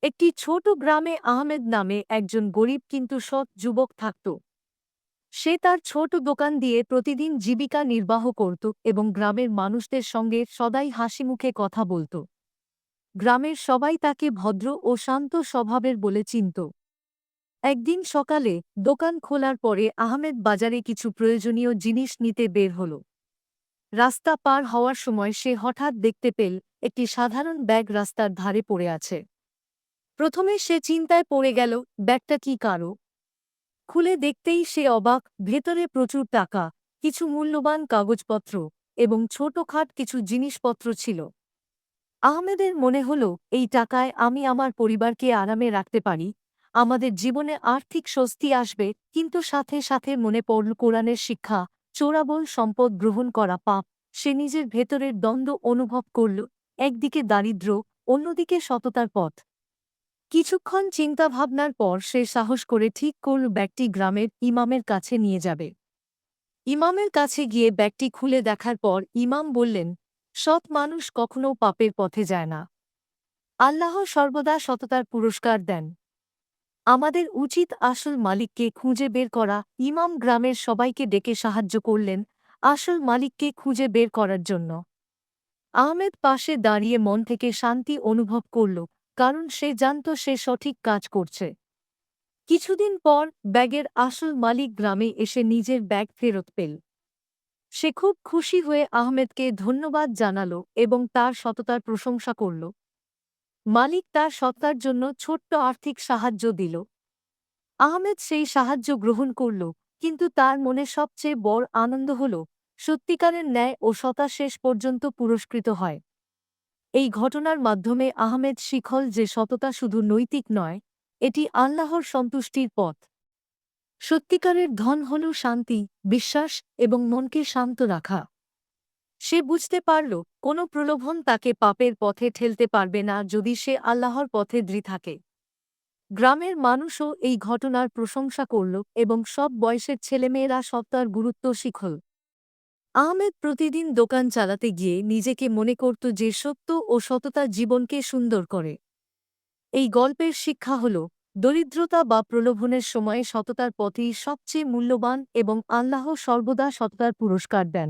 একটি ছোট গ্রামে আহমেদ নামে একজন গরিব কিন্তু সৎ যুবক থাকত। সে তার ছোট দোকান দিয়ে প্রতিদিন জীবিকা নির্বাহ করত এবং গ্রামের মানুষদের সঙ্গে সদাই হাসিমুখে কথা বলত। গ্রামের সবাই তাকে ভদ্র ও শান্ত স্বভাবের বলে চিনত। একদিন সকালে দোকান খোলার পরে আহমেদ বাজারে কিছু প্রয়োজনীয় জিনিস নিতে বের হল। রাস্তা পার হওয়ার সময় সে হঠাৎ দেখতে পেল একটি সাধারণ ব্যাগ রাস্তার ধারে পড়ে আছে। প্রথমে সে চিন্তায় পড়ে গেল, ব্যাগটা কি কারো। খুলে দেখতেই সে অবাক, ভেতরে প্রচুর টাকা, কিছু মূল্যবান কাগজপত্র এবং ছোটখাট কিছু জিনিসপত্র ছিল। আহমেদের মনে হল, এই টাকায় আমি আমার পরিবারকে আরামে রাখতে পারি, আমাদের জীবনে আর্থিক স্বস্তি আসবে। কিন্তু সাথে সাথে মনে পড়ল কোরআনের শিক্ষা, চোরাবল সম্পদ গ্রহণ করা পাপ। সে নিজের ভেতরের দ্বন্দ্ব অনুভব করল, একদিকে দারিদ্র্য, অন্যদিকে সততার পথ। কিছুক্ষণ চিন্তাভাবনার পর সে সাহস করে ঠিক করল ব্যাগটি গ্রামের ইমামের কাছে নিয়ে যাবে। ইমামের কাছে গিয়ে ব্যাগটি খুলে দেখার পর ইমাম বললেন, সৎ মানুষ কখনও পাপের পথে যায় না। আল্লাহ সর্বদা সততার পুরস্কার দেন। আমাদের উচিত আসল মালিককে খুঁজে বের করা। ইমাম গ্রামের সবাইকে ডেকে সাহায্য করলেন আসল মালিককে খুঁজে বের করার জন্য। আহমেদ পাশে দাঁড়িয়ে মন থেকে শান্তি অনুভব করল, কারণ সে জানত সে সঠিক কাজ করছে। কিছুদিন পর ব্যাগের আসল মালিক গ্রামে এসে নিজের ব্যাগ ফেরত পেল। সে খুব খুশি হয়ে আহমেদকে ধন্যবাদ জানাল এবং তার সততার প্রশংসা করল। মালিক তার সত্তার জন্য ছোট্ট আর্থিক সাহায্য দিল। আহমেদ সেই সাহায্য গ্রহণ করল, কিন্তু তার মনে সবচেয়ে বড় আনন্দ হল সত্যিকারের ন্যায় ও সতা শেষ পর্যন্ত পুরস্কৃত হয়। এই ঘটনার মাধ্যমে আহমেদ শিখল যে সততা শুধু নৈতিক নয়, এটি আল্লাহর সন্তুষ্টির পথ। সত্যিকারের ধন হল শান্তি, বিশ্বাস এবং মনকে শান্ত রাখা। সে বুঝতে পারল, কোনো প্রলোভন তাকে পাপের পথে ঠেলতে পারবে না যদি সে আল্লাহর পথে দৃঢ় থাকে। গ্রামের মানুষও এই ঘটনার প্রশংসা করল এবং সব বয়সের ছেলেমেয়েরা সত্তার গুরুত্ব শিখল। আহমেদ প্রতিদিন দোকান চালাতে গিয়ে নিজেকে মনে করত যে সত্য ও সততা জীবনকে সুন্দর করে। এই গল্পের শিক্ষা হল, দরিদ্রতা বা প্রলোভনের সময়ে সততার পথই সবচেয়ে মূল্যবান এবং আল্লাহ সর্বদা সততার পুরস্কার দেন।